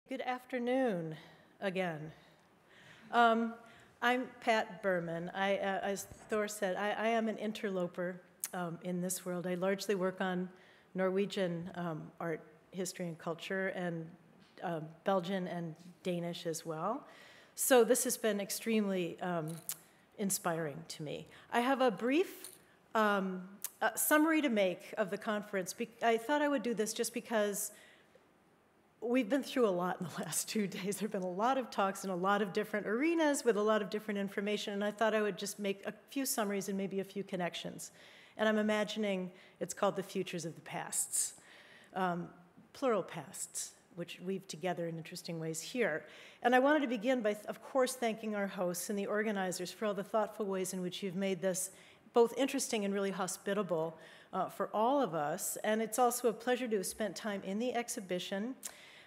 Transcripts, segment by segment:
Good afternoon again. I'm Pat Berman. As Thor said, I am an interloper in this world. I largely work on Norwegian art, history, and culture, and Belgian and Danish as well. So this has been extremely inspiring to me. I have a brief summary to make of the conference. I thought I would do this just because we've been through a lot in the last 2 days. There have been a lot of talks in a lot of different arenas with a lot of different information, and I thought I would just make a few summaries and maybe a few connections. And I'm imagining it's called The Futures of the Pasts, plural pasts, which weave together in interesting ways here. And I wanted to begin by, of course, thanking our hosts and the organizers for all the thoughtful ways in which you've made this both interesting and really hospitable for all of us. And it's also a pleasure to have spent time in the exhibition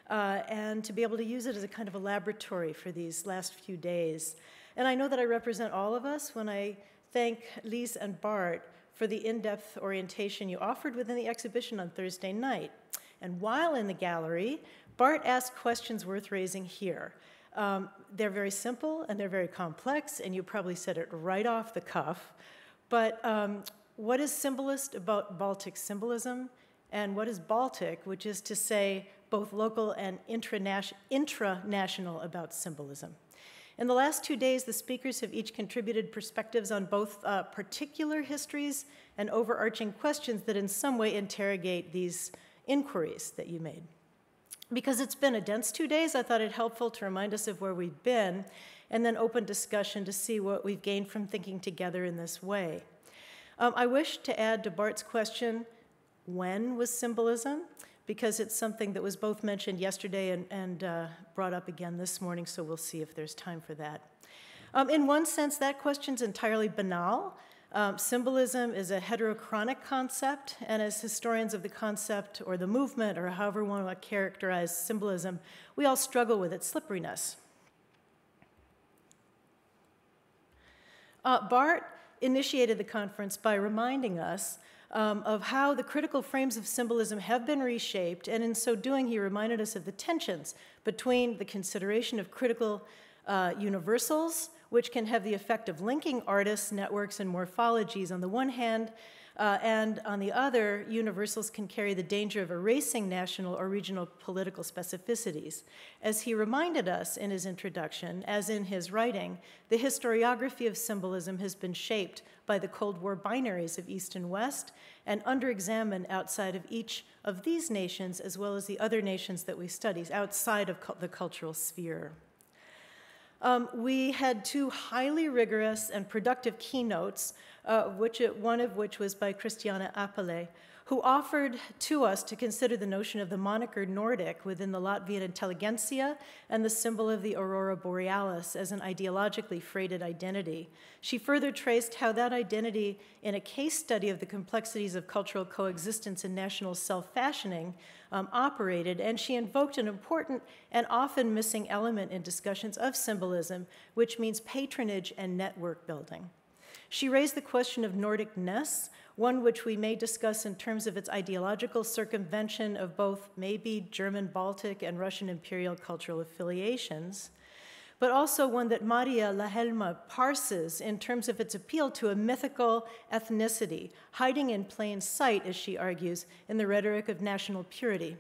and to be able to use it as a kind of a laboratory for these last few days. And I know that I represent all of us when I thank Lise and Bart for the in-depth orientation you offered within the exhibition on Thursday night. And while in the gallery, Bart asked questions worth raising here. They're very simple and they're very complex, and you probably said it right off the cuff. But what is symbolist about Baltic symbolism? And what is Baltic, which is to say both local and intranational about symbolism? In the last 2 days, the speakers have each contributed perspectives on both particular histories and overarching questions that in some way interrogate these inquiries that you made. Because it's been a dense 2 days, I thought it helpful to remind us of where we've been and then open discussion to see what we've gained from thinking together in this way. I wish to add to Bart's question, when was symbolism? Because it's something that was both mentioned yesterday and brought up again this morning, so we'll see if there's time for that. In one sense, that question's entirely banal. Symbolism is a heterochronic concept, and as historians of the concept or the movement, or however one want to characterize symbolism, we all struggle with its slipperiness. Bart initiated the conference by reminding us of how the critical frames of symbolism have been reshaped, and in so doing, he reminded us of the tensions between the consideration of critical universals, which can have the effect of linking artists, networks, and morphologies on the one hand, and on the other, universals can carry the danger of erasing national or regional political specificities. As he reminded us in his introduction, as in his writing, the historiography of symbolism has been shaped by the Cold War binaries of East and West and under-examined outside of each of these nations, as well as the other nations that we study outside of the cultural sphere. We had two highly rigorous and productive keynotes, one of which was by Christiane Apele, who offered to us to consider the notion of the moniker Nordic within the Latvian intelligentsia and the symbol of the aurora borealis as an ideologically freighted identity. She further traced how that identity, in a case study of the complexities of cultural coexistence and national self-fashioning, operated, and she invoked an important and often missing element in discussions of symbolism, which means patronage and network building. She raised the question of Nordicness, one which we may discuss in terms of its ideological circumvention of both maybe German Baltic and Russian imperial cultural affiliations, but also one that Maria Lahelma parses in terms of its appeal to a mythical ethnicity, hiding in plain sight, as she argues, in the rhetoric of national purity.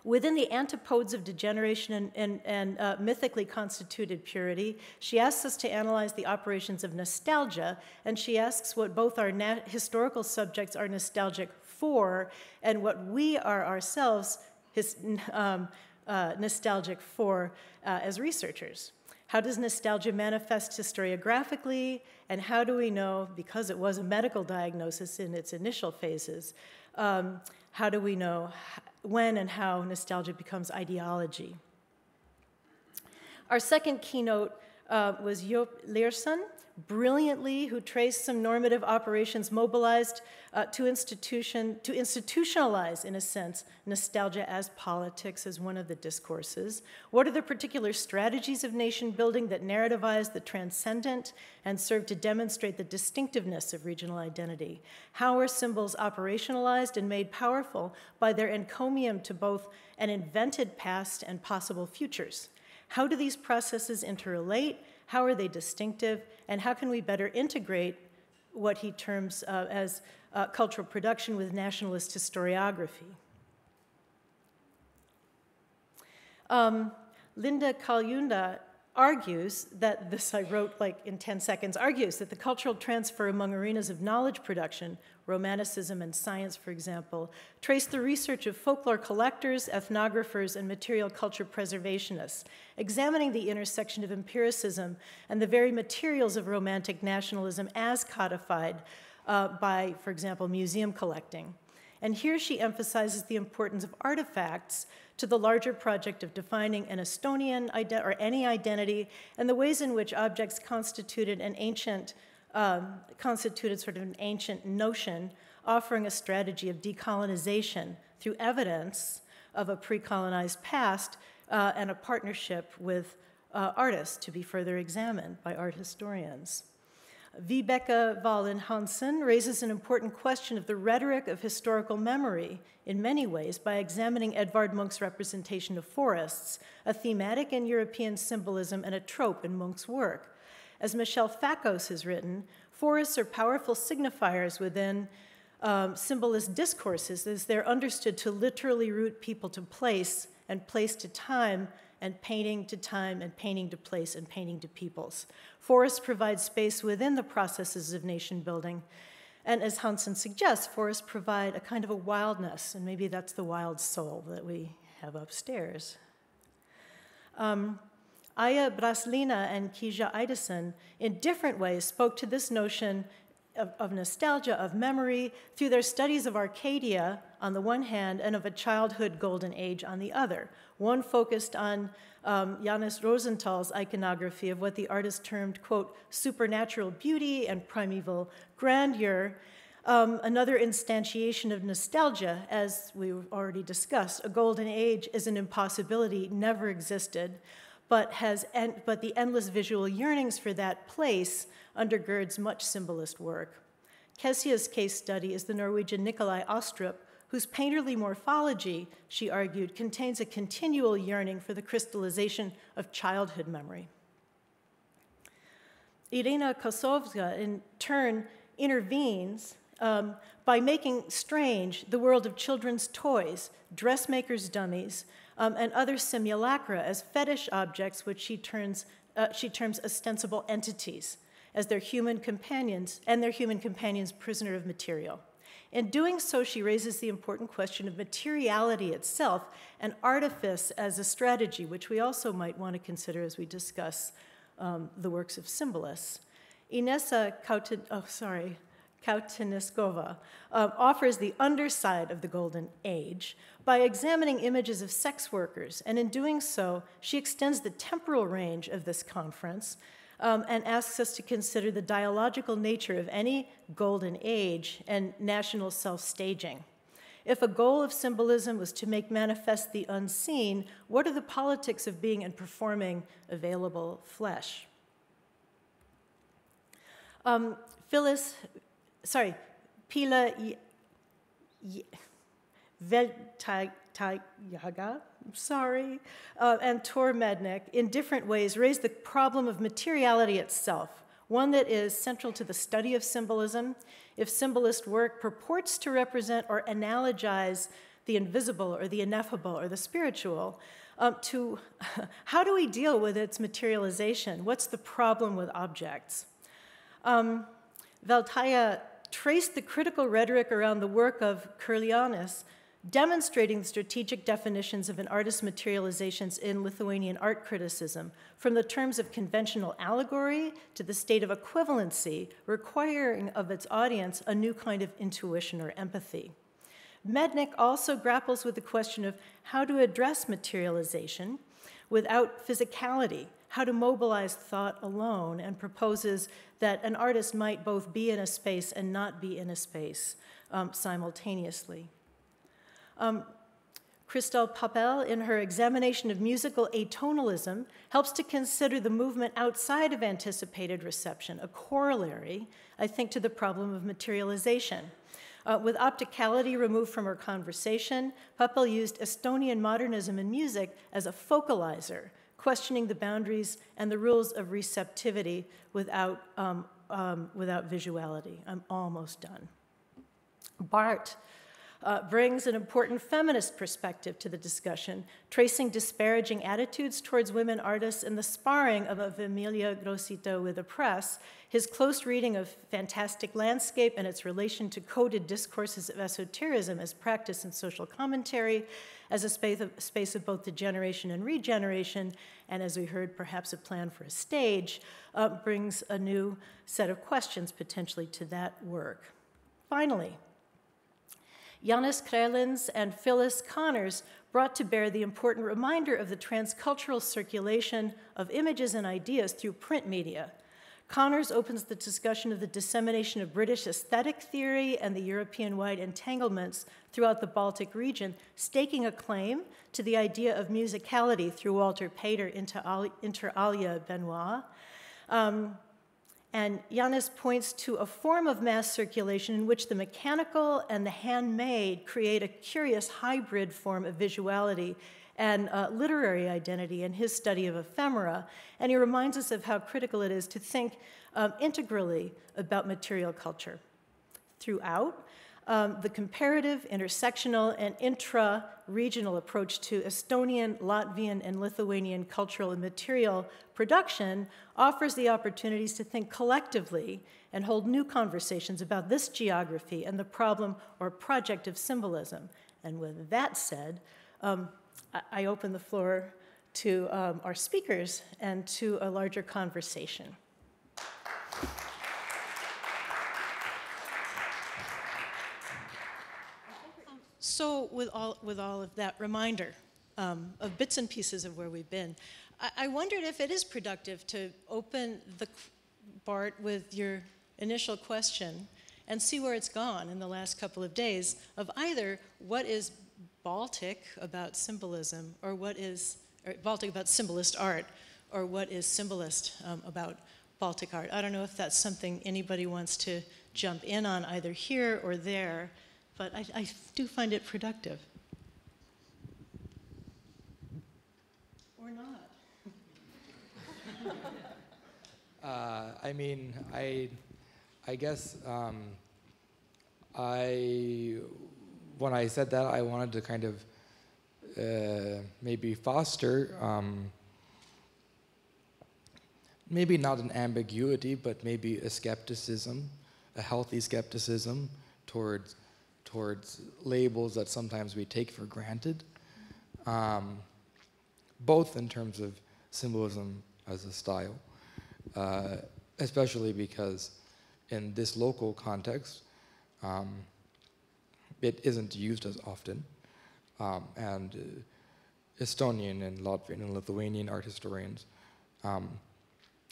Within the antipodes of degeneration and mythically constituted purity, she asks us to analyze the operations of nostalgia, and she asks what both our historical subjects are nostalgic for and what we are ourselves nostalgic for as researchers. How does nostalgia manifest historiographically, and how do we know, because it was a medical diagnosis in its initial phases, how do we know when and how nostalgia becomes ideology? Our second keynote was Joop Leersen, brilliantly, who traced some normative operations mobilized to institutionalize, in a sense, nostalgia as politics as one of the discourses? What are the particular strategies of nation building that narrativize the transcendent and serve to demonstrate the distinctiveness of regional identity? How are symbols operationalized and made powerful by their encomium to both an invented past and possible futures? How do these processes interrelate? How are they distinctive? And how can we better integrate what he terms as cultural production with nationalist historiography? Linda Kalyunda argues that, this I wrote like in 10 seconds, argues that the cultural transfer among arenas of knowledge production, Romanticism and science, for example, trace the research of folklore collectors, ethnographers, and material culture preservationists, examining the intersection of empiricism and the very materials of romantic nationalism as codified by, for example, museum collecting. And here she emphasizes the importance of artifacts to the larger project of defining an Estonian or any identity, and the ways in which objects constituted sort of an ancient notion, offering a strategy of decolonization through evidence of a pre-colonized past and a partnership with artists to be further examined by art historians. Vibeke Wallen Hansen raises an important question of the rhetoric of historical memory in many ways by examining Edvard Munch's representation of forests, a thematic in European symbolism and a trope in Munch's work. As Michelle Fakos has written, forests are powerful signifiers within symbolist discourses as they're understood to literally root people to place and place to time and painting to time and painting to place and painting to peoples. Forests provide space within the processes of nation building. And as Hansen suggests, forests provide a kind of a wildness, and maybe that's the wild soul that we have upstairs. Aya Braslina and Kija Idison, in different ways, spoke to this notion of nostalgia, of memory, through their studies of Arcadia on the one hand and of a childhood golden age on the other. One focused on Janus Rosenthal's iconography of what the artist termed, quote, supernatural beauty and primeval grandeur. Another instantiation of nostalgia, as we've already discussed. A golden age is an impossibility, never existed, but the endless visual yearnings for that place undergirds much symbolist work. Kessia's case study is the Norwegian Nikolai Astrup, whose painterly morphology, she argued, contains a continual yearning for the crystallization of childhood memory. Irina Kosovska, in turn, intervenes by making strange the world of children's toys, dressmakers' dummies, and other simulacra as fetish objects which she terms ostensible entities, as their human companions, and their human companions prisoner of material. In doing so, she raises the important question of materiality itself and artifice as a strategy, which we also might want to consider as we discuss the works of symbolists. Inessa Kauteniskova offers the underside of the Golden Age by examining images of sex workers, and in doing so, she extends the temporal range of this conference and asks us to consider the dialogical nature of any golden age and national self-staging. If a goal of symbolism was to make manifest the unseen, what are the politics of being and performing available flesh? Pila Veltayaga, and Tor Mednick, in different ways, raise the problem of materiality itself, one that is central to the study of symbolism. If symbolist work purports to represent or analogize the invisible or the ineffable or the spiritual, to how do we deal with its materialization? What's the problem with objects? Veltaya traced the critical rhetoric around the work of Kurlianis, demonstrating the strategic definitions of an artist's materializations in Lithuanian art criticism, from the terms of conventional allegory to the state of equivalency, requiring of its audience a new kind of intuition or empathy. Mednick also grapples with the question of how to address materialization without physicality, how to mobilize thought alone, and proposes that an artist might both be in a space and not be in a space simultaneously. Christelle Papel, in her examination of musical atonalism, helps to consider the movement outside of anticipated reception, a corollary, I think, to the problem of materialization. With opticality removed from her conversation, Papel used Estonian modernism in music as a focalizer, questioning the boundaries and the rules of receptivity without visuality. I'm almost done. Barth brings an important feminist perspective to the discussion, tracing disparaging attitudes towards women artists in the sparring of Emilia Grosito with the press, his close reading of Fantastic Landscape and its relation to coded discourses of esotericism as practice and social commentary, as a space of both degeneration and regeneration, and as we heard, perhaps a plan for a stage, brings a new set of questions potentially to that work. Finally, Jannis Krelins and Phyllis Connors brought to bear the important reminder of the transcultural circulation of images and ideas through print media. Connors opens the discussion of the dissemination of British aesthetic theory and the European-wide entanglements throughout the Baltic region, staking a claim to the idea of musicality through Walter Pater inter alia Benoit. And Jannis points to a form of mass circulation in which the mechanical and the handmade create a curious hybrid form of visuality and literary identity in his study of ephemera. And he reminds us of how critical it is to think integrally about material culture. Throughout, the comparative, intersectional, and intra-regional approach to Estonian, Latvian, and Lithuanian cultural and material production offers the opportunities to think collectively and hold new conversations about this geography and the problem or project of symbolism. And with that said, I open the floor to our speakers and to a larger conversation. So with all of that reminder of bits and pieces of where we've been, I wondered if it is productive to open the Bart with your initial question and see where it's gone in the last couple of days of either what is Baltic about symbolism or Baltic about symbolist art, or what is symbolist about Baltic art. I don't know if that's something anybody wants to jump in on either here or there, but I do find it productive. Or not. I mean, I guess when I said that, I wanted to kind of maybe foster, maybe not an ambiguity, but maybe a skepticism, a healthy skepticism towards labels that sometimes we take for granted, both in terms of symbolism as a style, especially because in this local context, it isn't used as often, and Estonian and Latvian and Lithuanian art historians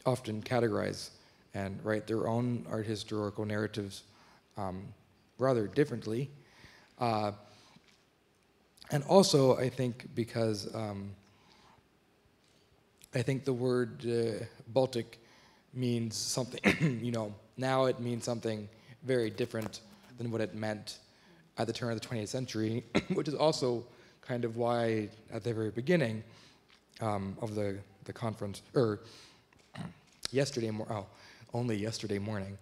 often categorize and write their own art historical narratives rather differently. And also, I think, because I think the word Baltic means something, now it means something very different than what it meant at the turn of the 20th century, which is also kind of why, at the very beginning of the conference, or only yesterday morning,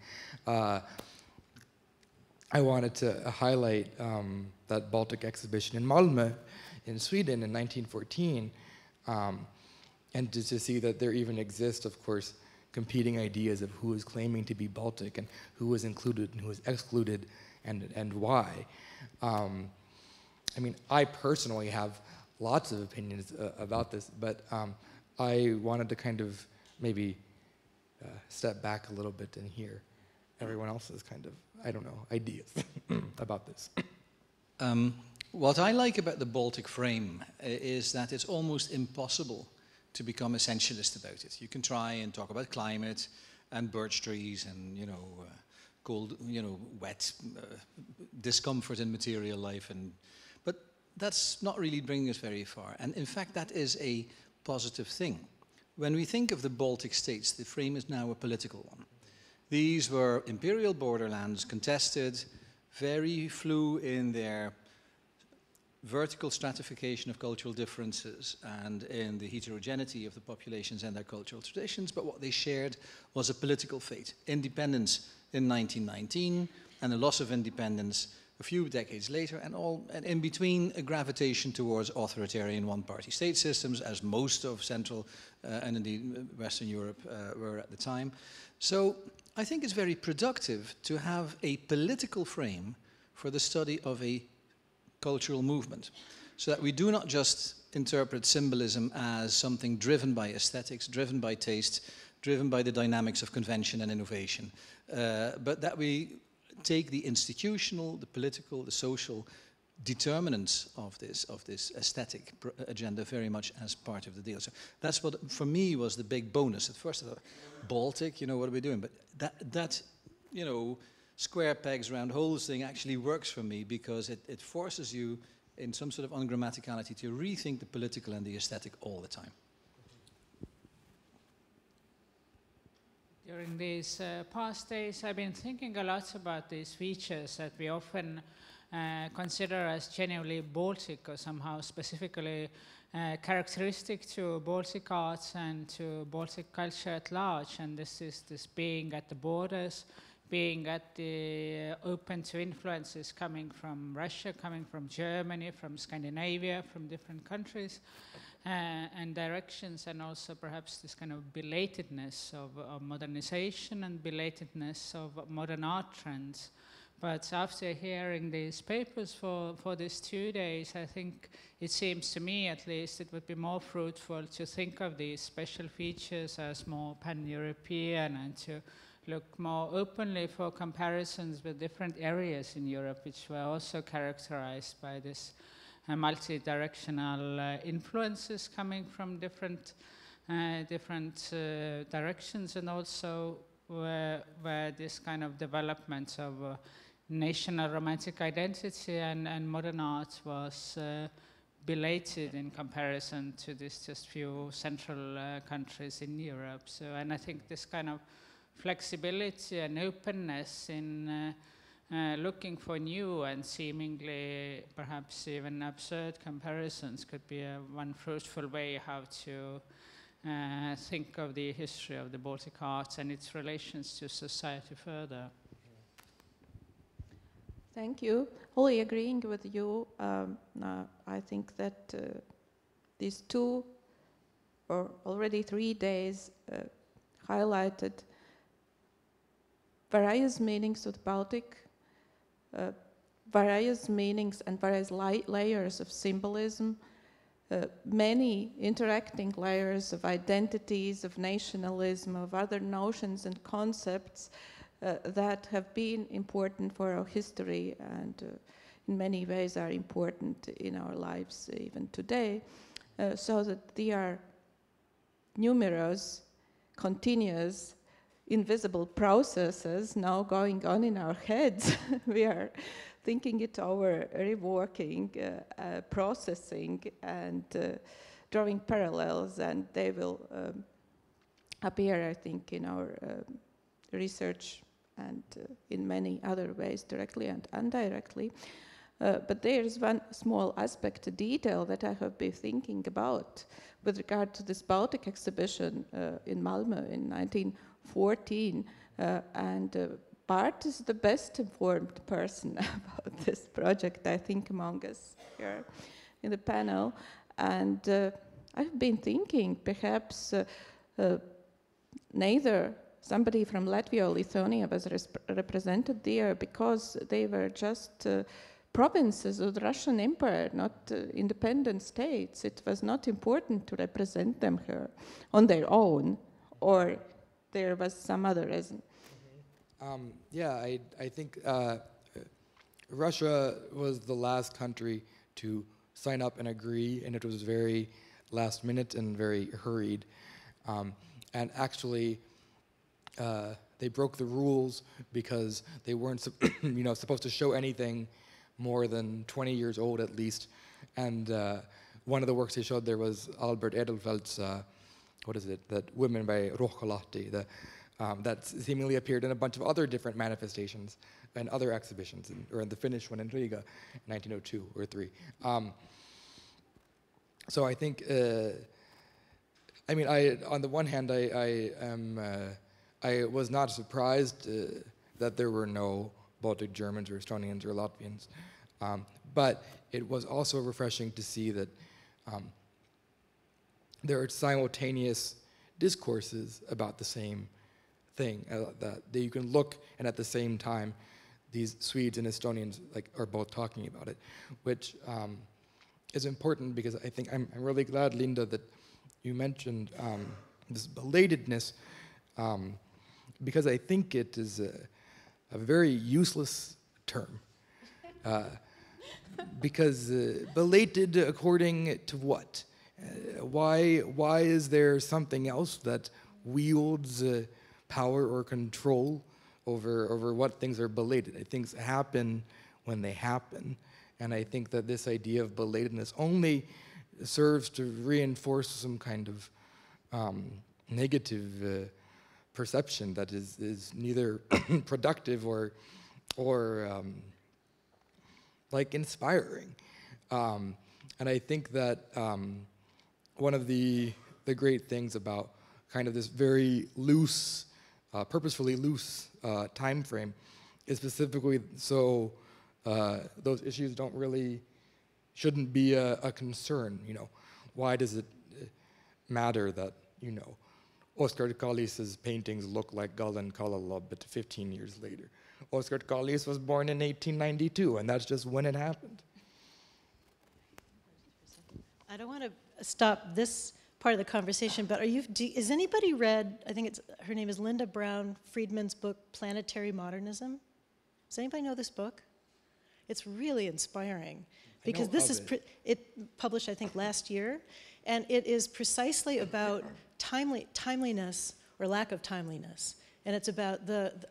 I wanted to highlight that Baltic exhibition in Malmö in Sweden in 1914, and to see that there even exist, of course, competing ideas of who is claiming to be Baltic and who was included and who was excluded and why. I mean, I personally have lots of opinions about this, but I wanted to kind of maybe step back a little bit and hear everyone else's kind of, I don't know, ideas about this. What I like about the Baltic frame is that it's almost impossible to become essentialist about it. You can try and talk about climate and birch trees and, you know, cold, you know, wet, discomfort in material life, but that's not really bringing us very far. And in fact, that is a positive thing. When we think of the Baltic states, the frame is now a political one. These were imperial borderlands, contested, very flew in their vertical stratification of cultural differences and in the heterogeneity of the populations and their cultural traditions, but what they shared was a political fate. Independence in 1919 and a loss of independence a few decades later, and in between a gravitation towards authoritarian one-party state systems, as most of Central and indeed Western Europe were at the time. So I think it's very productive to have a political frame for the study of a cultural movement, so that we do not just interpret symbolism as something driven by aesthetics, driven by taste, driven by the dynamics of convention and innovation, but that we take the institutional, the political, the social determinants of this aesthetic agenda very much as part of the deal. So that's what, for me, was the big bonus. At first I thought, Baltic, you know, what are we doing? But that you know, square pegs round holes thing actually works for me, because it forces you in some sort of ungrammaticality to rethink the political and the aesthetic all the time. During these past days, I've been thinking a lot about these features that we often consider as genuinely Baltic, or somehow specifically characteristic to Baltic arts and to Baltic culture at large. And this is this being at the borders, being at the open to influences coming from Russia, coming from Germany, from Scandinavia, from different countries and directions, and also perhaps this kind of belatedness of modernization and belatedness of modern art trends. But after hearing these papers for these 2 days, I think it seems to me, at least, it would be more fruitful to think of these special features as more pan-European, and to look more openly for comparisons with different areas in Europe, which were also characterized by this multi-directional influences coming from different directions, and also where this kind of development of national romantic identity and modern art was belated in comparison to this just few central countries in Europe. So, and I think this kind of flexibility and openness in looking for new and seemingly perhaps even absurd comparisons could be one fruitful way how to think of the history of the Baltic arts and its relations to society further. Thank you. Wholly agreeing with you. I think that these 2 or already 3 days highlighted various meanings of the Baltic, various meanings and various layers of symbolism, many interacting layers of identities, of nationalism, of other notions and concepts that have been important for our history and in many ways are important in our lives even today, so that they are numerous, continuous, invisible processes now going on in our heads. We are thinking it over, reworking, processing, and drawing parallels, and they will appear, I think, in our research and in many other ways, directly and indirectly. But there's one small aspect, a detail that I have been thinking about with regard to this Baltic exhibition in Malmö in 1914, and Bart is the best informed person about this project, I think, among us here in the panel. And I've been thinking perhaps neither somebody from Latvia or Lithuania was represented there because they were just provinces of the Russian Empire, not independent states. It was not important to represent them here on their own, or there was some other reason. Yeah, I think Russia was the last country to sign up and agree, and it was very last minute and very hurried. And actually, they broke the rules because they weren't supposed to show anything more than 20 years old at least. And one of the works they showed there was Albert Edelfelt's, what is it, that Women by Ruoholahti, that seemingly appeared in a bunch of other different manifestations and other exhibitions, or in the Finnish one in Riga in 1902 or 3. So I think, on the one hand, I was not surprised that there were no Baltic Germans or Estonians or Latvians, but it was also refreshing to see that there are simultaneous discourses about the same thing, that you can look, and at the same time these Swedes and Estonians are both talking about it, which is important, because I think I'm really glad, Linda, that you mentioned this belatedness, because I think it is a very useless term. Because belated according to what? Why is there something else that wields power or control over what things are belated? Things happen when they happen. And I think that this idea of belatedness only serves to reinforce some kind of negative perception that is neither productive or inspiring. And I think that one of the great things about kind of this very loose, purposefully loose time frame is specifically so those issues shouldn't be a concern. Why does it matter that Oskar Kallis's paintings look like Galen Kalala, but 15 years later? Oskar Kallis was born in 1892, and that's just when it happened. I don't want to stop this part of the conversation, but has anybody read, I think her name is Linda Brown Friedman's book, Planetary Modernism? Does anybody know this book? It's really inspiring, because this is it published, I think, last year, and it is precisely about timeliness or lack of timeliness. And it's about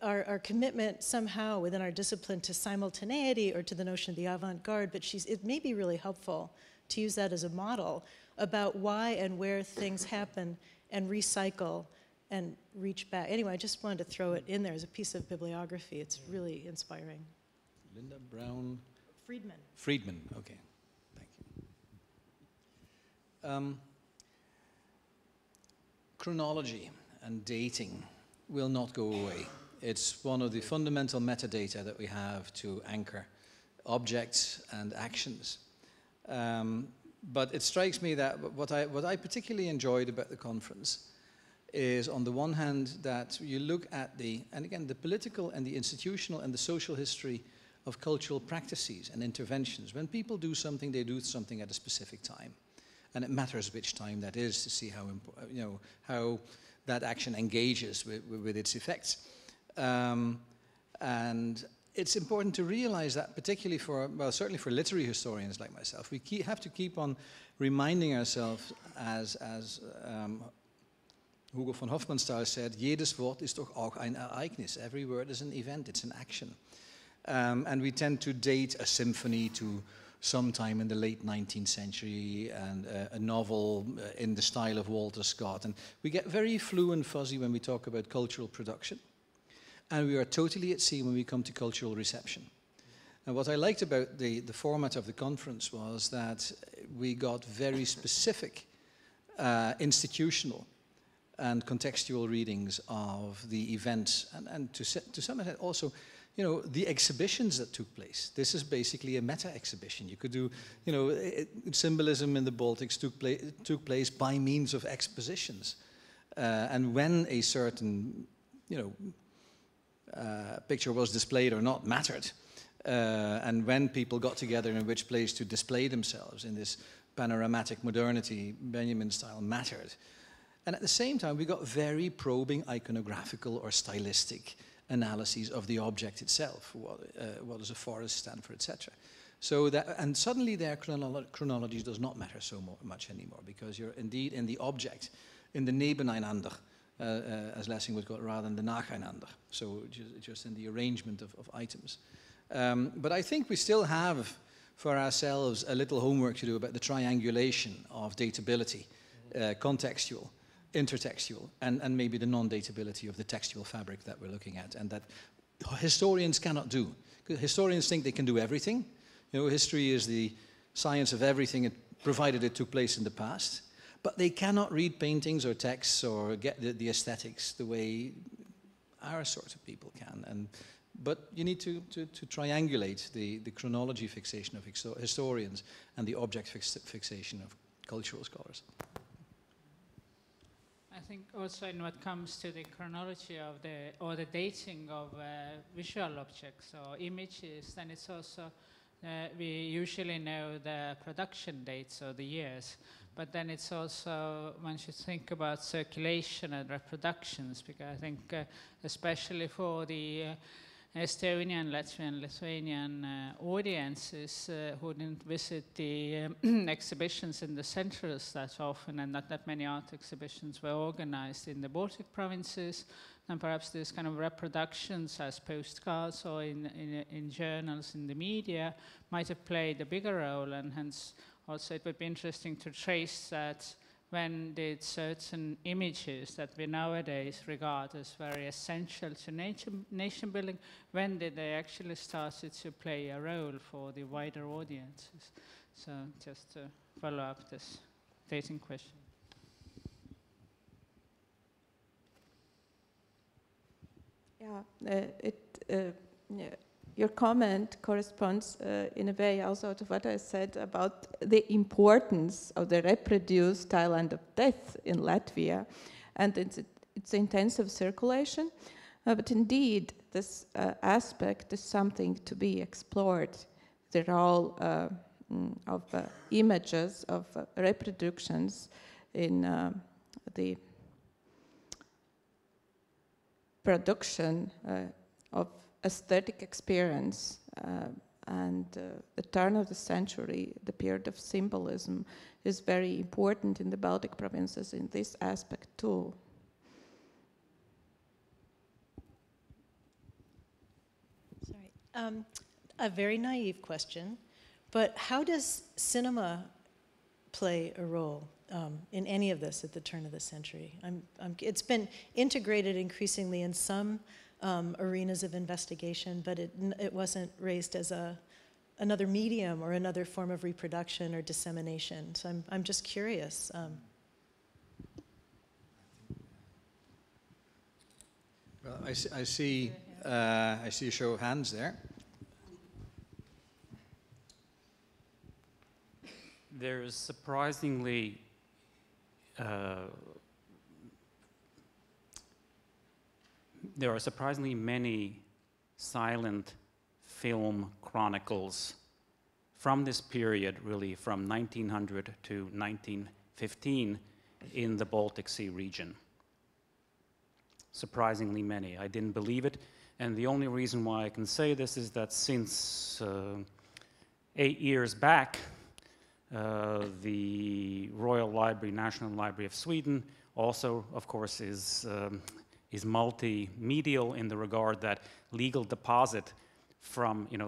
our commitment somehow within our discipline to simultaneity or to the notion of the avant-garde, but it may be really helpful to use that as a model about why and where things happen and recycle and reach back. Anyway, I just wanted to throw it in there as a piece of bibliography. It's really inspiring. Linda Brown? Friedman. Friedman, okay. Thank you. Chronology and dating will not go away. It's one of the fundamental metadata that we have to anchor objects and actions. But it strikes me that what I particularly enjoyed about the conference is, on the one hand, that you look at the political and the institutional and the social history of cultural practices and interventions. When people do something, they do something at a specific time. And it matters which time that is to see how that action engages with its effects. And it's important to realize that, particularly certainly for literary historians like myself, we have to keep on reminding ourselves, as Hugo von Hofmannsthal said, jedes Wort ist doch auch ein Ereignis. Every word is an event, it's an action. And we tend to date a symphony to sometime in the late 19th century and a novel in the style of Walter Scott. And we get very flu and fuzzy when we talk about cultural production. And we are totally at sea when we come to cultural reception. And what I liked about the format of the conference was that we got very specific institutional and contextual readings of the events, and to some extent also, the exhibitions that took place. This is basically a meta-exhibition. You could do, symbolism in the Baltics took place by means of expositions. And when a certain, picture was displayed or not mattered. And when people got together in which place to display themselves in this panoramatic modernity, Benjamin style, mattered. And at the same time, we got very probing iconographical or stylistic analyses of the object itself. What does a forest stand for, etc. So that, and suddenly their chronology does not matter so much anymore, because you're indeed in the object, in the nebeneinander, as Lessing would call it, rather than the nacheinander. So just in the arrangement of items. But I think we still have for ourselves a little homework to do about the triangulation of datability, contextual, intertextual, and maybe the non-datability of the textual fabric that we're looking at, and that historians cannot do. Historians think they can do everything. You know, history is the science of everything, provided it took place in the past. But they cannot read paintings or texts or get the aesthetics the way our sort of people can. But you need to triangulate the chronology fixation of historians and the object fixation of cultural scholars. I think also in what comes to the chronology of the dating of visual objects or images, then it's also, we usually know the production dates or the years, but then it's also, one should think about circulation and reproductions, because I think especially for the Estonian, Latvian, Lithuanian audiences who didn't visit the exhibitions in the centers that often, and not that many art exhibitions were organized in the Baltic provinces, and perhaps these kind of reproductions as postcards or in journals in the media might have played a bigger role, and hence also it would be interesting to trace that. When did certain images that we nowadays regard as very essential to nation building, when did they actually start to play a role for the wider audiences? So just to follow up this dating question. Yeah, your comment corresponds in a way also to what I said about the importance of the reproduced island of death in Latvia and its intensive circulation. But indeed, this aspect is something to be explored. The role of images, of reproductions in the production of aesthetic experience and the turn of the century, the period of symbolism, is very important in the Baltic provinces in this aspect too. Sorry, a very naive question, but how does cinema play a role in any of this at the turn of the century? It's been integrated increasingly in some arenas of investigation, but it wasn't raised as another medium or another form of reproduction or dissemination. So I'm just curious. Well, I see a show of hands there. There's surprisingly there are surprisingly many silent film chronicles from this period, really from 1900 to 1915 in the Baltic Sea region. Surprisingly many. I didn't believe it, and the only reason why I can say this is that since 8 years back, the Royal Library, National Library of Sweden, also, of course, is multimedial in the regard that legal deposit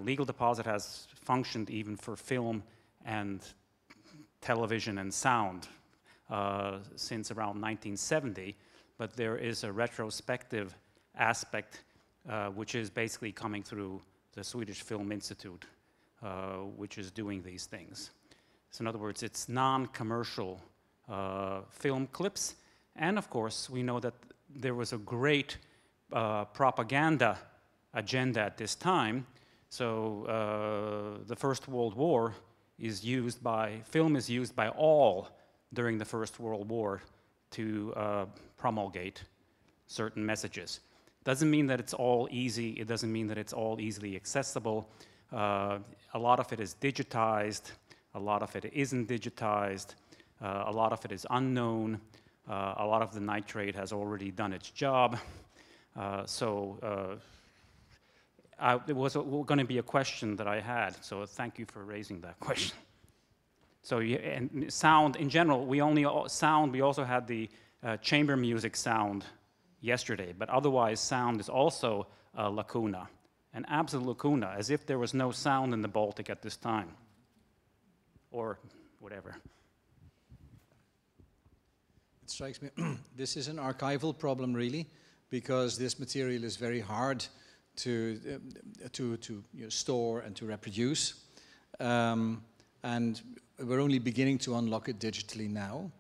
legal deposit has functioned even for film and television and sound since around 1970, but there is a retrospective aspect which is basically coming through the Swedish Film Institute, which is doing these things. So in other words, it's non-commercial film clips, and of course we know that there was a great propaganda agenda at this time. So the First World War film is used by all during the First World War to promulgate certain messages. Doesn't mean that it's all easy, it doesn't mean that it's all easily accessible. A lot of it is digitized, a lot of it isn't digitized, a lot of it is unknown. A lot of the nitrate has already done its job. It was going to be a question that I had, so thank you for raising that question. So, and sound in general, we also had the chamber music sound yesterday, but otherwise sound is also a lacuna, an absolute lacuna, as if there was no sound in the Baltic at this time, or whatever. It strikes me, this is an archival problem really, because this material is very hard to store and to reproduce. And we're only beginning to unlock it digitally now.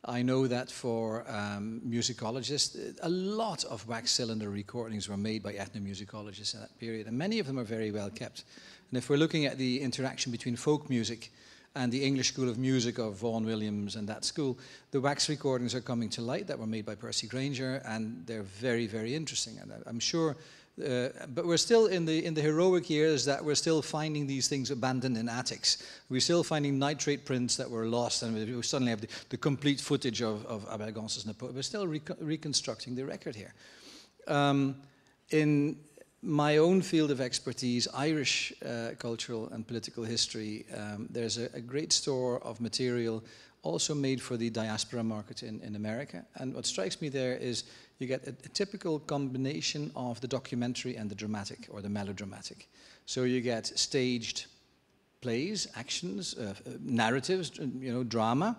I know that for musicologists, a lot of wax cylinder recordings were made by ethnomusicologists in that period, and many of them are very well kept. And if we're looking at the interaction between folk music and the English School of Music of Vaughan Williams and that school, the wax recordings are coming to light that were made by Percy Granger, and they're very, very interesting. And I'm sure, but we're still in the heroic years that we're still finding these things abandoned in attics. We're still finding nitrate prints that were lost, and we suddenly have the complete footage of Abel Gonçalves Napoleon. We're still reconstructing the record here. In my own field of expertise, Irish cultural and political history, there's a great store of material also made for the diaspora market in America. And what strikes me there is you get a typical combination of the documentary and the dramatic or the melodramatic. So you get staged plays, actions, narratives, drama,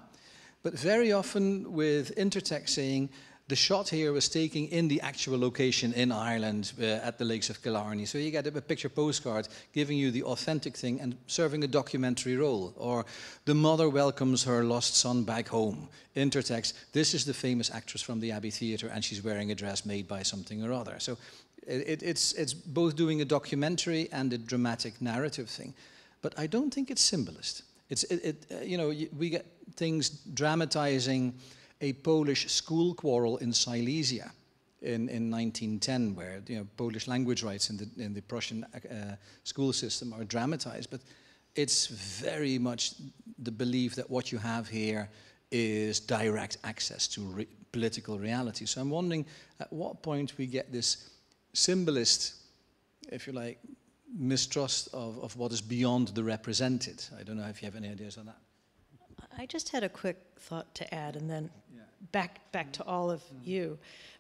but very often with intertext saying, the shot here was taken in the actual location in Ireland at the Lakes of Killarney. So you get a picture postcard giving you the authentic thing and serving a documentary role. Or the mother welcomes her lost son back home. Intertext, this is the famous actress from the Abbey Theatre and she's wearing a dress made by something or other. So it's both doing a documentary and a dramatic narrative thing. But I don't think it's symbolist. We get things dramatizing a Polish school quarrel in Silesia in 1910, where Polish language rights in the Prussian school system are dramatized. But it's very much the belief that what you have here is direct access to political reality. So I'm wondering at what point we get this symbolist, if you like, mistrust of what is beyond the represented. I don't know if you have any ideas on that. I just had a quick thought to add, and then back to all of you.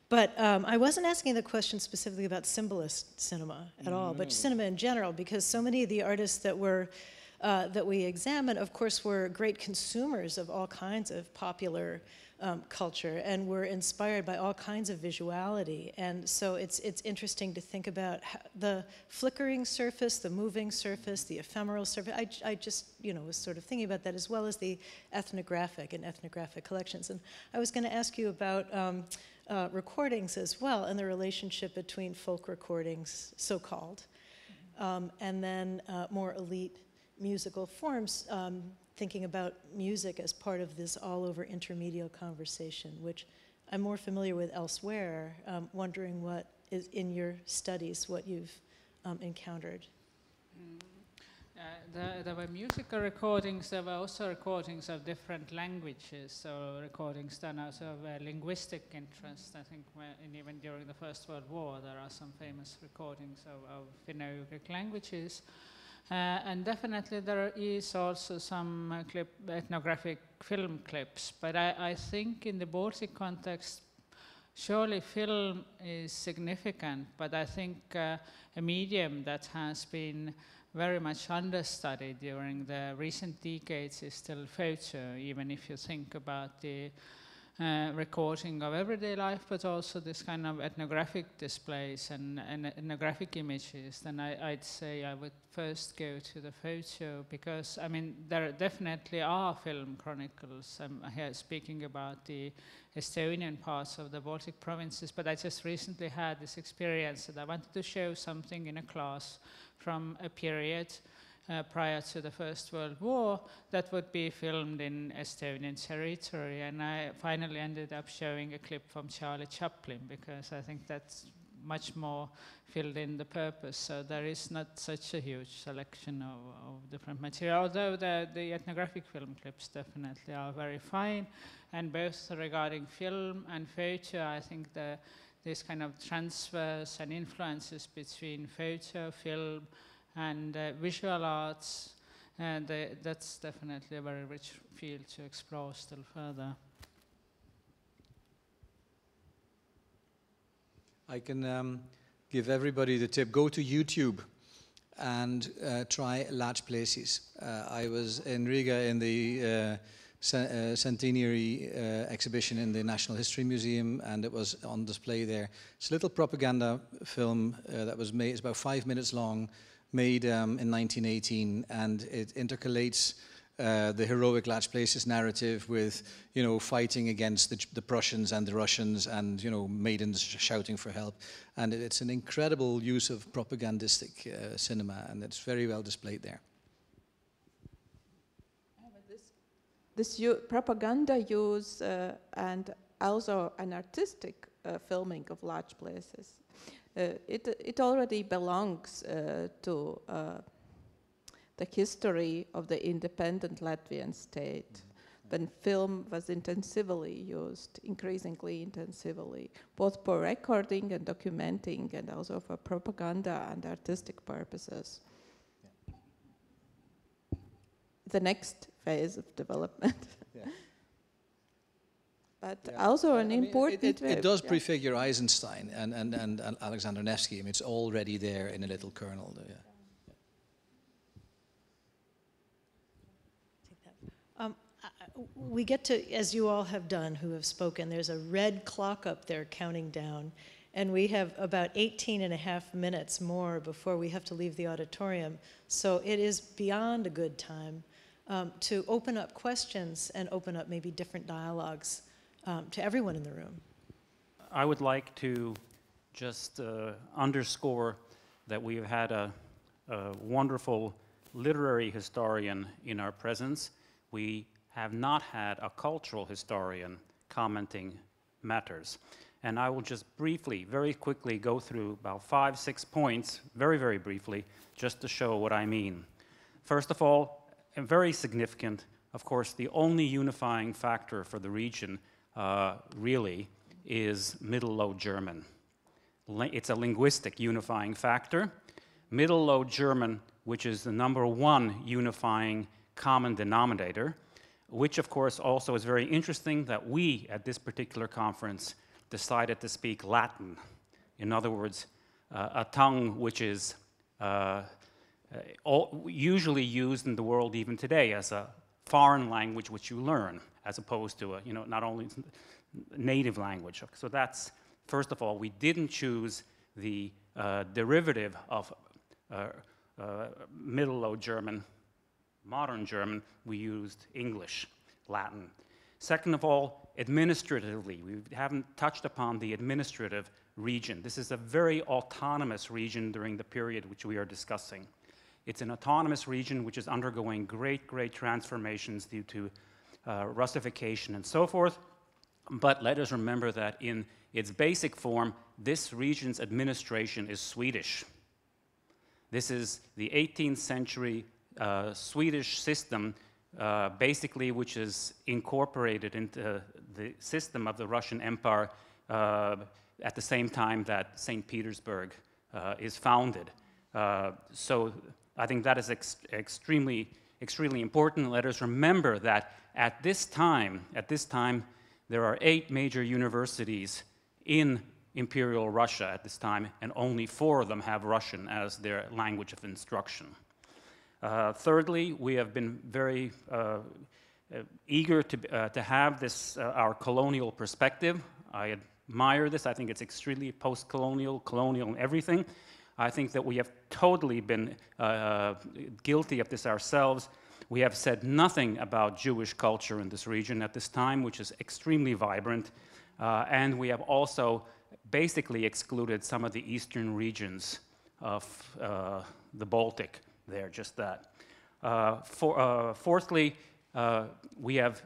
But I wasn't asking the question specifically about symbolist cinema at all, but cinema in general, because so many of the artists that we examine, of course, were great consumers of all kinds of popular culture and were inspired by all kinds of visuality. And so it's interesting to think about the flickering surface, the moving surface, the ephemeral surface. I just was sort of thinking about that, as well as the ethnographic and ethnographic collections. And I was going to ask you about recordings as well, and the relationship between folk recordings, so-called, and then more elite musical forms, thinking about music as part of this all-over intermedial conversation, which I'm more familiar with elsewhere, wondering what is in your studies, what you've encountered. There were musical recordings, there were also recordings of different languages, so recordings done out of linguistic interest. I think even during the First World War there are some famous recordings of Finno-Ugric languages. And definitely there is also some ethnographic film clips, but I think in the Baltic context, surely film is significant, but I think a medium that has been very much understudied during the recent decades is still photo, even if you think about the recording of everyday life, but also this kind of ethnographic displays and ethnographic images, then I'd say I would first go to the photo, because I mean there definitely are film chronicles. I'm here speaking about the Estonian parts of the Baltic provinces, but I just recently had this experience that I wanted to show something in a class from a period prior to the First World War that would be filmed in Estonian territory, and I finally ended up showing a clip from Charlie Chaplin, because I think that's much more filled in the purpose. So there is not such a huge selection of different material, although the ethnographic film clips definitely are very fine, and both regarding film and photo, I think the these kind of transfers and influences between photo, film, and visual arts. And that's definitely a very rich field to explore still further. I can give everybody the tip. Go to YouTube and try Latch Places. I was in Riga in the centenary exhibition in the National History Museum, and it was on display there. It's a little propaganda film that was made, it's about 5 minutes long, made in 1918, and it intercalates the heroic Latch Places narrative with, you know, fighting against the Prussians and the Russians, and, you know, maidens shouting for help. And it's an incredible use of propagandistic cinema, and it's very well displayed there. This propaganda use and also an artistic filming of Latch Places. It already belongs to the history of the independent Latvian state, when film was intensively used, increasingly intensively, both for recording and documenting, and also for propaganda and artistic purposes. Yeah. The next phase of development. Yeah. But yeah, also an important... It does prefigure Eisenstein and Alexander Nevsky. I mean, it's already there in a little kernel. Yeah. We get to, as you all have done who have spoken, there's a red clock up there counting down, and we have about 18.5 minutes more before we have to leave the auditorium. So it is beyond a good time to open up questions and open up maybe different dialogues to everyone in the room. I would like to just underscore that we have had a wonderful literary historian in our presence. We have not had a cultural historian commenting matters. And I will just briefly, very quickly go through about 5-6 points, very, very briefly, just to show what I mean. First of all, and very significant, of course, the only unifying factor for the region really is Middle Low German. It's a linguistic unifying factor. Middle Low German, which is the #1 unifying common denominator, which of course also is very interesting that we at this particular conference decided to speak Latin. In other words, a tongue which is usually used in the world even today as a foreign language which you learn, as opposed to a, not only native language. So that's, first of all, we didn't choose the derivative of Middle Low German, modern German. We used English, Latin. Second of all, administratively, we haven't touched upon the administrative region. This is a very autonomous region during the period which we are discussing. It's an autonomous region which is undergoing great, great transformations due to Russification and so forth. But let us remember that in its basic form, this region's administration is Swedish. This is the 18th century Swedish system, basically, which is incorporated into the system of the Russian Empire at the same time that St. Petersburg is founded. So I think that is extremely important. Let us remember that at this time, there are 8 major universities in Imperial Russia at this time, and only 4 of them have Russian as their language of instruction. Thirdly, we have been very eager to have this, our colonial perspective. I admire this. I think it's extremely post-colonial, colonial and everything. I think that we have totally been guilty of this ourselves. We have said nothing about Jewish culture in this region at this time, which is extremely vibrant. And we have also basically excluded some of the eastern regions of the Baltic there, just that. Fourthly, we have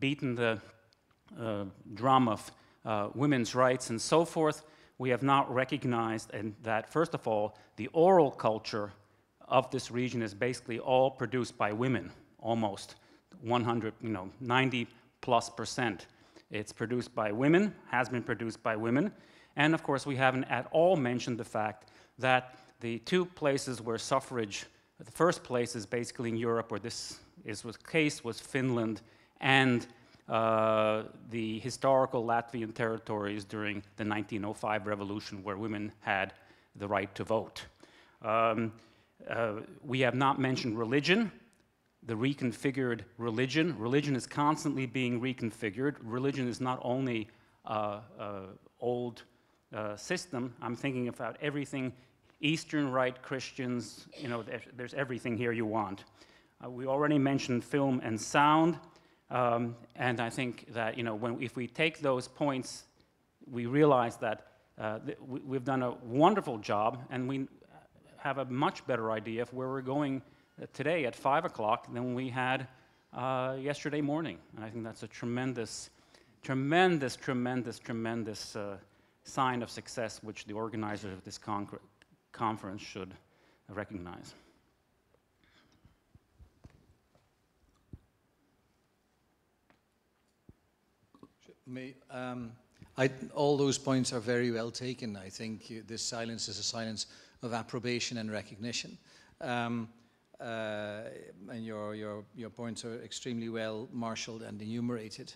beaten the drum of women's rights and so forth. We have not recognized that, first of all, the oral culture of this region is basically all produced by women, almost 90+%. It's produced by women, has been produced by women. And of course, we haven't at all mentioned the fact that the two places where suffrage, the first place is basically in Europe where this was the case, was Finland and the historical Latvian territories during the 1905 revolution, where women had the right to vote. We have not mentioned religion, the reconfigured religion. Religion is constantly being reconfigured. Religion is not only old system. I'm thinking about everything, Eastern Rite Christians, you know, there's everything here you want. We already mentioned film and sound. And I think that, you know, if we take those points, we realize that we've done a wonderful job, and we have a much better idea of where we're going today at 5 o'clock than we had yesterday morning. And I think that's a tremendous, tremendous, tremendous, tremendous sign of success, which the organizers of this conference should recognize. All those points are very well taken. I think this silence is a silence of approbation and recognition. And your points are extremely well marshaled and enumerated.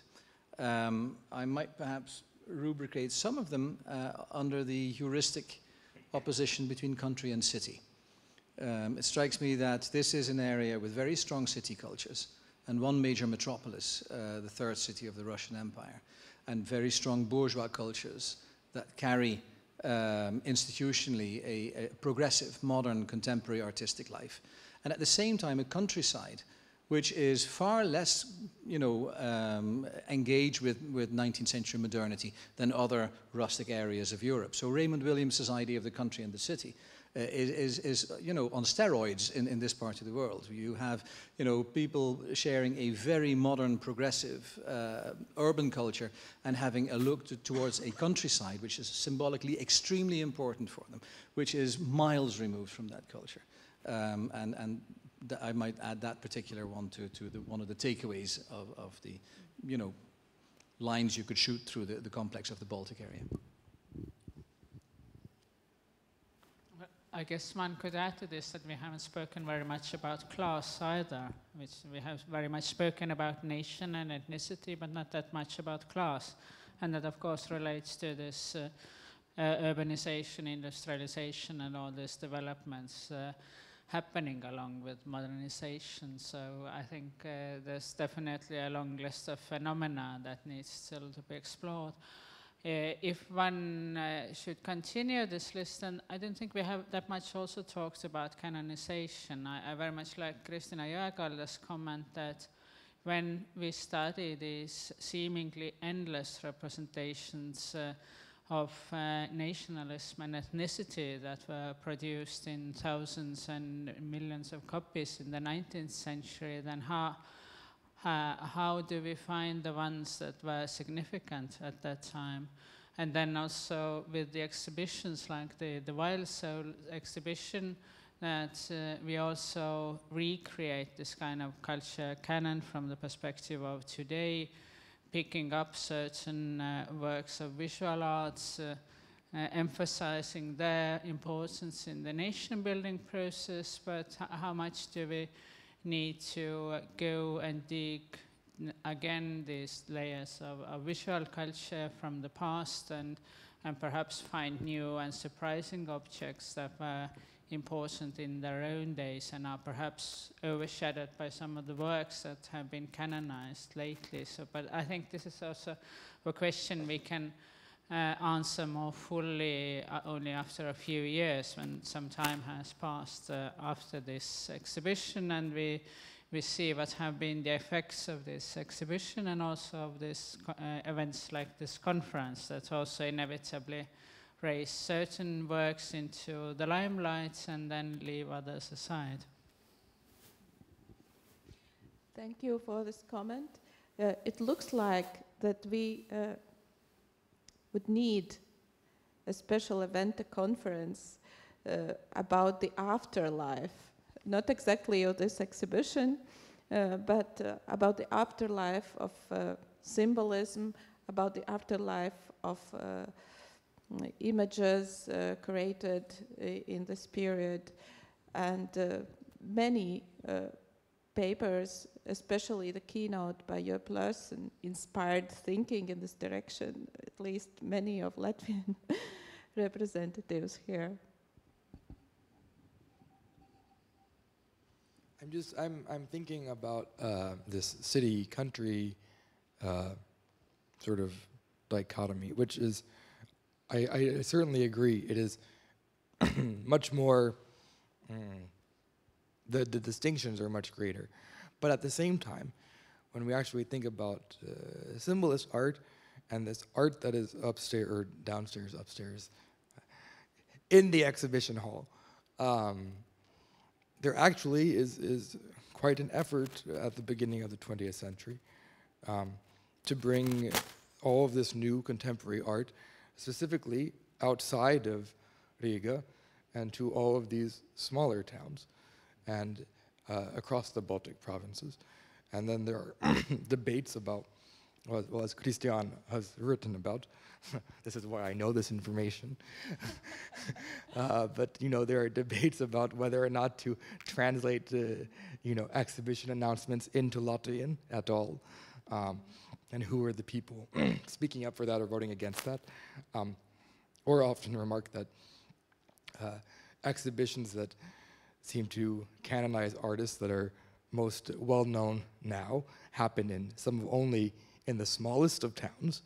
I might perhaps rubricate some of them under the heuristic opposition between country and city. It strikes me that this is an area with very strong city cultures and one major metropolis, the third city of the Russian Empire, and very strong bourgeois cultures that carry institutionally a progressive, modern, contemporary artistic life. And at the same time, a countryside which is far less, you know, engaged with 19th century modernity than other rustic areas of Europe. So Raymond Williams's idea of the country and the city is you know, on steroids in this part of the world. You have, you know, people sharing a very modern, progressive urban culture and having a look towards a countryside which is symbolically extremely important for them, which is miles removed from that culture. I might add that particular one to one of the takeaways of the, you know, lines you could shoot through the complex of the Baltic area. I guess one could add to this that we haven't spoken very much about class either, which we have very much spoken about nation and ethnicity, but not that much about class. And that, of course, relates to this urbanization, industrialization, and all these developments happening along with modernization. So I think there's definitely a long list of phenomena that needs still to be explored. If one should continue this list, then I don't think we have that much also talked about canonization. I very much like Kristina Jõekalda's comment that when we study these seemingly endless representations of nationalism and ethnicity that were produced in thousands and millions of copies in the 19th century, then how do we find the ones that were significant at that time? And then also with the exhibitions like the Wild Soul exhibition, that we also recreate this kind of culture canon from the perspective of today, picking up certain works of visual arts, emphasizing their importance in the nation-building process, but how much do we need to go and dig again these layers of visual culture from the past and perhaps find new and surprising objects that were important in their own days and are perhaps overshadowed by some of the works that have been canonized lately. So, but I think this is also a question we can answer more fully only after a few years, when some time has passed after this exhibition, and we see what have been the effects of this exhibition and also of this events like this conference that also inevitably raise certain works into the limelight and then leave others aside. Thank you for this comment. It looks like that we would need a special event, a conference about the afterlife, not exactly of this exhibition, but about the afterlife of symbolism, about the afterlife of images created in this period, and many papers, especially the keynote by Joop Larsen, inspired thinking in this direction, at least many of Latvian representatives here. I'm thinking about this city-country sort of dichotomy, which is, I certainly agree, it is much more, the distinctions are much greater. But at the same time, when we actually think about symbolist art and this art that is upstairs, or downstairs, upstairs, in the exhibition hall, there actually is quite an effort at the beginning of the 20th century to bring all of this new contemporary art, specifically outside of Riga, and to all of these smaller towns and across the Baltic provinces. And then there are debates about, well, as Christian has written about, this is why I know this information, but there are debates about whether or not to translate exhibition announcements into Latvian at all, and who are the people speaking up for that or voting against that, or often remark that exhibitions that seem to canonize artists that are most well-known now happen in only in the smallest of towns,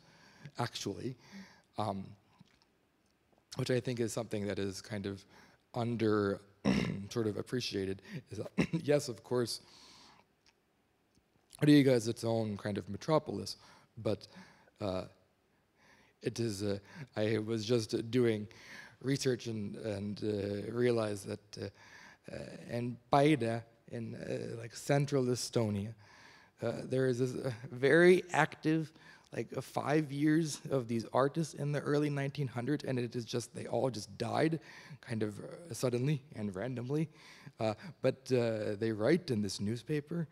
actually, which I think is something that is kind of under sort of appreciated. Is yes, of course, Riga is its own kind of metropolis, but it is. I was just doing research and realized that in Paide, in like central Estonia, there is this very active, like 5 years of these artists in the early 1900s, and it is just, they all just died kind of suddenly and randomly. But they write in this newspaper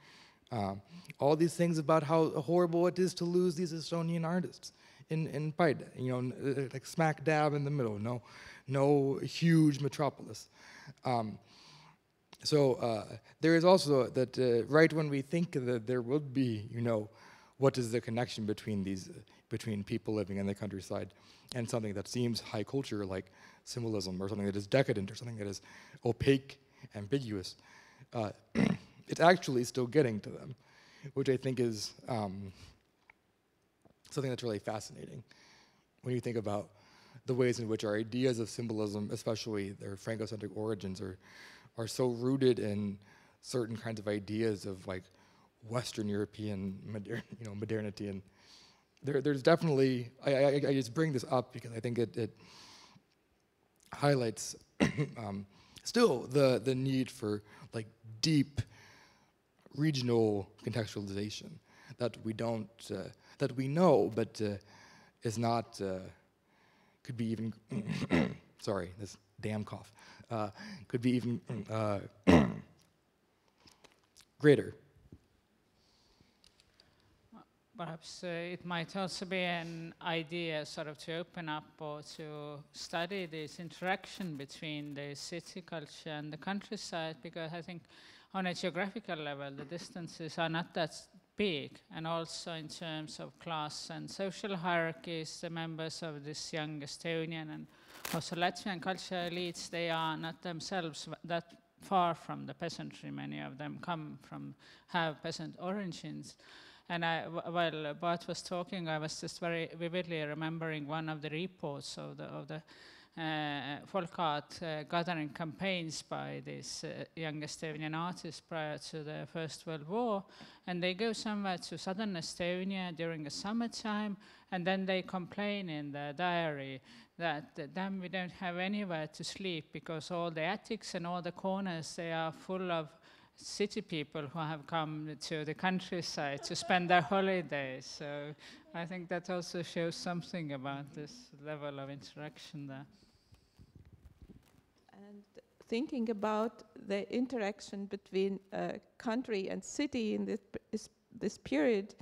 all these things about how horrible it is to lose these Estonian artists in Paide, like smack dab in the middle, no huge metropolis. So there is also that right when we think that there would be, what is the connection between people living in the countryside and something that seems high culture like symbolism, or something that is decadent, or something that is opaque, ambiguous, it's actually still getting to them, which I think is something that's really fascinating when you think about the ways in which our ideas of symbolism, especially their Francocentric origins, are so rooted in certain kinds of ideas of like Western European modernity. And there's definitely, I just bring this up because I think it highlights still the need for like deep regional contextualization that we don't, that we know, but is not, could be even, sorry, this damn cough, could be even greater. Perhaps it might also be an idea sort of to open up or to study this interaction between the city culture and the countryside, because I think on a geographical level the distances are not that big, and also in terms of class and social hierarchies, the members of this young Estonian and also Latvian culture elites, they are not themselves that far from the peasantry. Many of them have peasant origins. And while Bart was talking, I was just very vividly remembering one of the reports of the folk art gathering campaigns by these young Estonian artists prior to the First World War. And they go somewhere to southern Estonia during the summertime, and then they complain in their diary that, damn, we don't have anywhere to sleep because all the attics and all the corners, they are full of city people who have come to the countryside to spend their holidays. So I think that also shows something about this level of interaction there. And thinking about the interaction between country and city in this period,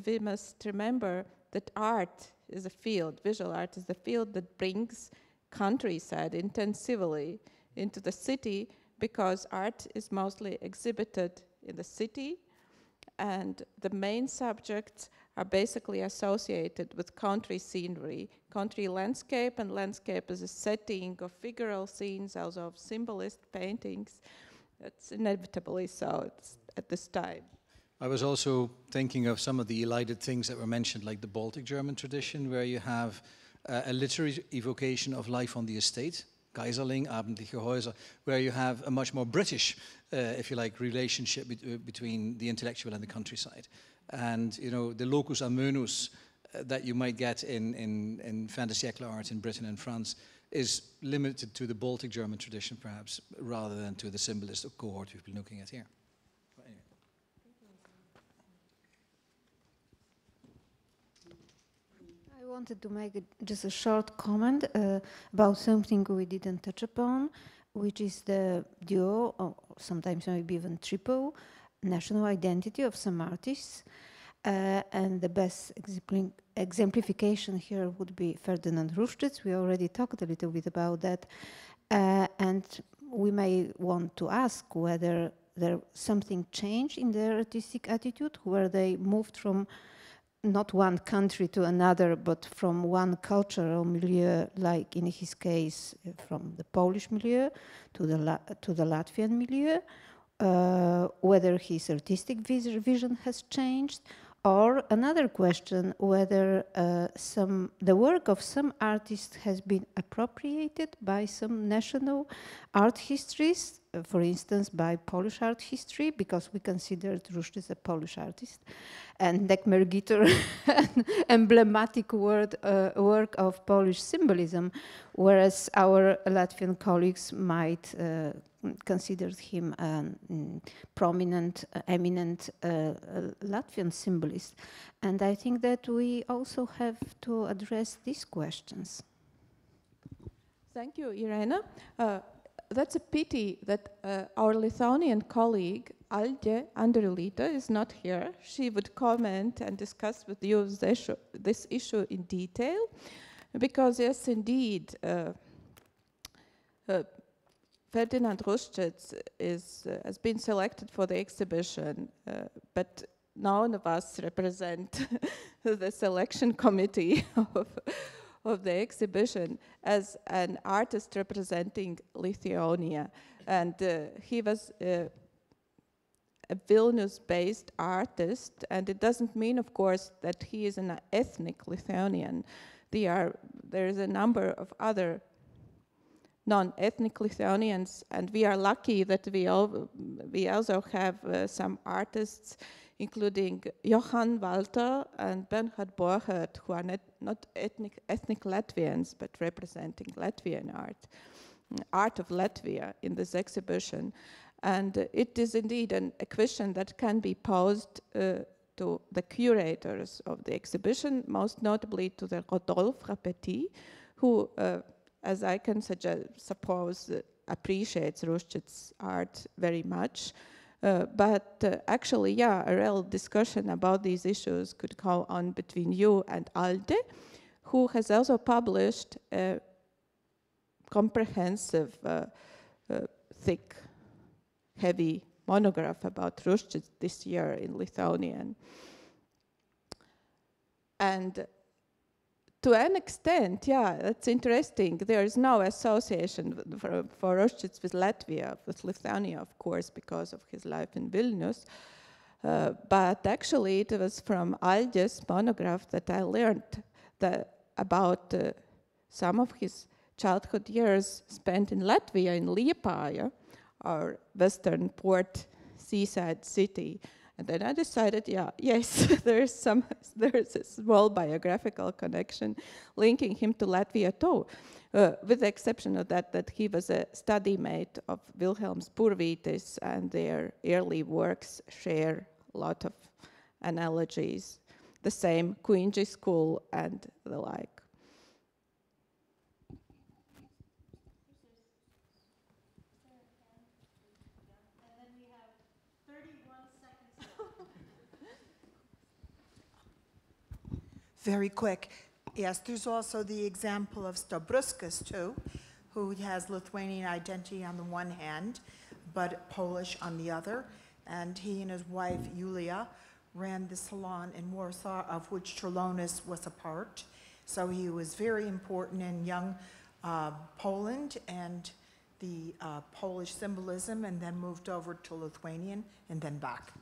we must remember that art is a field, visual art is the field that brings countryside intensively into the city, because art is mostly exhibited in the city, and the main subjects are basically associated with country scenery, country landscape, and landscape as a setting of figural scenes, also of symbolist paintings. That's inevitably so at this time. I was also thinking of some of the elided things that were mentioned, like the Baltic German tradition, where you have a literary evocation of life on the estate, Geiserling, Abendliche Häuser, where you have a much more British, if you like, relationship between the intellectual and the countryside. And, you know, the locus amoenus that you might get in fin de siècle art in Britain and France is limited to the Baltic German tradition, perhaps, rather than to the symbolist cohort we've been looking at here. I wanted to make just a short comment about something we didn't touch upon, which is the duo, or sometimes maybe even triple, national identity of some artists. And the best exemplification here would be Ferdinand Ruščić. We already talked a little bit about that. And we may want to ask whether there something changed in their artistic attitude, where they moved from not one country to another, but from one cultural milieu, like in his case, from the Polish milieu to the Latvian milieu, whether his artistic vision has changed, or another question, whether the work of some artists has been appropriated by some national art histories, for instance, by Polish art history, because we considered Ruščić a Polish artist, and Nekmergitor, an emblematic work of Polish symbolism, whereas our Latvian colleagues might consider him a prominent, eminent Latvian symbolist. And I think that we also have to address these questions. Thank you, Irena. That's a pity that our Lithuanian colleague, Alde Andriulytė, is not here. She would comment and discuss with you this issue in detail, because yes, indeed, Ferdinand Ruščić has been selected for the exhibition, but none of us represent the selection committee of the exhibition as an artist representing Lithuania. And he was a Vilnius-based artist, and it doesn't mean, of course, that he is an ethnic Lithuanian. There is a number of other non-ethnic Lithuanians, and we are lucky that we also have some artists, including Johann Walter and Bernhard Borchert, who are not ethnic Latvians, but representing Latvian art of Latvia in this exhibition. And it is indeed a question that can be posed to the curators of the exhibition, most notably to the Rodolphe Rapetit, who, as I can suppose, appreciates Ruščić's art very much. But actually, yeah, a real discussion about these issues could go on between you and Alde, who has also published a comprehensive, thick, heavy monograph about Ruščić this year in Lithuanian. And to an extent, yeah, that's interesting. There is no association for Ruščić with Latvia, with Lithuania, of course, because of his life in Vilnius. But actually, it was from Alde's monograph that I learned about some of his childhood years spent in Latvia, in Liepāja, our western port seaside city. And then I decided, yes, there is a small biographical connection linking him to Latvia too, with the exception of that he was a study mate of Vilhelms Purvītis, and their early works share a lot of analogies, the same Kuinji school and the like. Very quick. Yes, there's also the example of Stobruskas, too, who has Lithuanian identity on the one hand, but Polish on the other. And he and his wife, Julia, ran the salon in Warsaw, of which Trolonis was a part. So he was very important in young Poland and the Polish symbolism, and then moved over to Lithuanian and then back.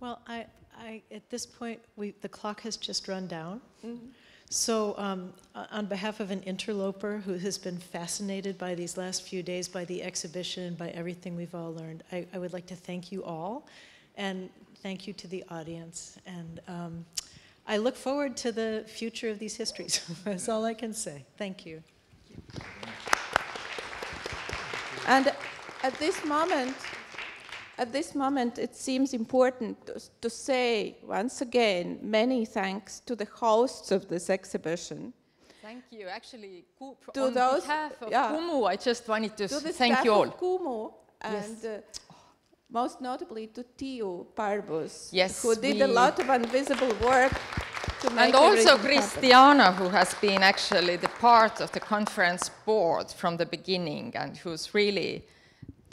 Well, at this point, the clock has just run down. Mm-hmm. So on behalf of an interloper who has been fascinated by these last few days, by the exhibition, by everything we've all learned, I would like to thank you all, and thank you to the audience. And I look forward to the future of these histories. That's all I can say. Thank you. And at this moment, it seems important to say once again many thanks to the hosts of this exhibition. Thank you. Actually, to on those, behalf of yeah, Kumu, I just wanted to the thank you all. Of Kumu, and most notably to Tiiu Parbus, yes, who did a lot of invisible work to make and also everything Christiana, who has been actually the part of the conference board from the beginning, and who's really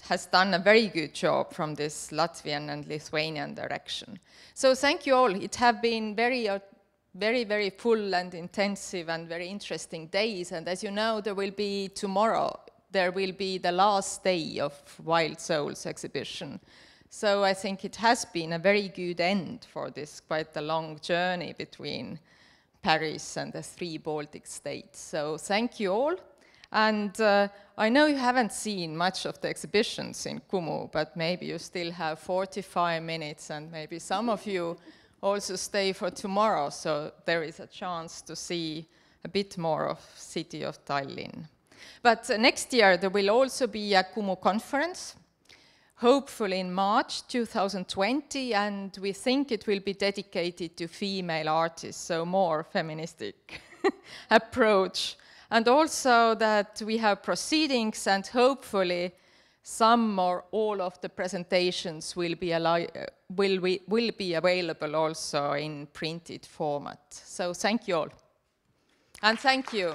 has done a very good job from this Latvian and Lithuanian direction. So thank you all. It have been very, very full and intensive and very interesting days. And as you know, there will be tomorrow, there will be the last day of Wild Souls exhibition. So I think it has been a very good end for this quite a long journey between Paris and the 3 Baltic states. So thank you all. And I know you haven't seen much of the exhibitions in Kumu, but maybe you still have 45 minutes, and maybe some of you also stay for tomorrow, so there is a chance to see a bit more of city of Tallinn. But next year there will also be a Kumu conference, hopefully in March 2020, and we think it will be dedicated to female artists, so more feministic approach. And also that we have proceedings, and hopefully some or all of the presentations will be available also in printed format. So thank you all. And thank you.